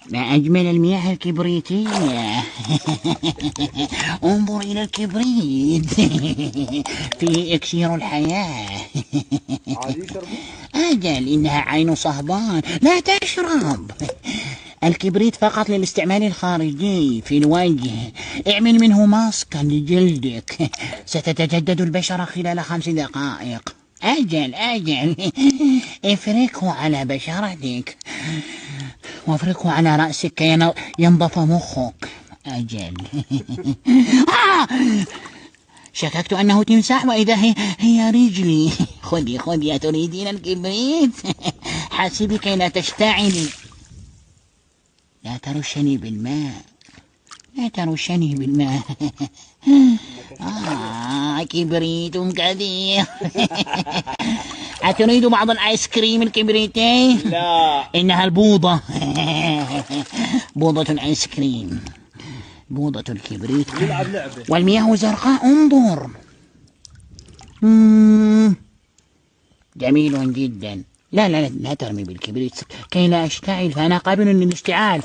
ما أجمل المياه الكبريتية. انظر إلى الكبريت. فيه إكسير الحياة. أجل، إنها عين صهبان، لا تشرب. الكبريت فقط للاستعمال الخارجي في الوجه. اعمل منه ماسكا لجلدك، ستتجدد البشرة خلال 5 دقائق. أجل افركه على بشرتك وافركه على رأسك كي ينضف مخك. أجل. شككت أنه تمساح وإذا هي رجلي. خذي أتريدين الكبريت؟ حاسبي كي لا تشتعلي. لا ترشني بالماء. كبريت كثير. أتريد بعض الآيس كريم الكبريتي؟ لا، إنها البوضة. بوضة الآيس كريم، بوضة الكبريت. يلعب لعبة. والمياه زرقاء، انظر. جميل جدا. لا ترمي بالكبريت كي لا أشتعل، فأنا قابل للاشتعال.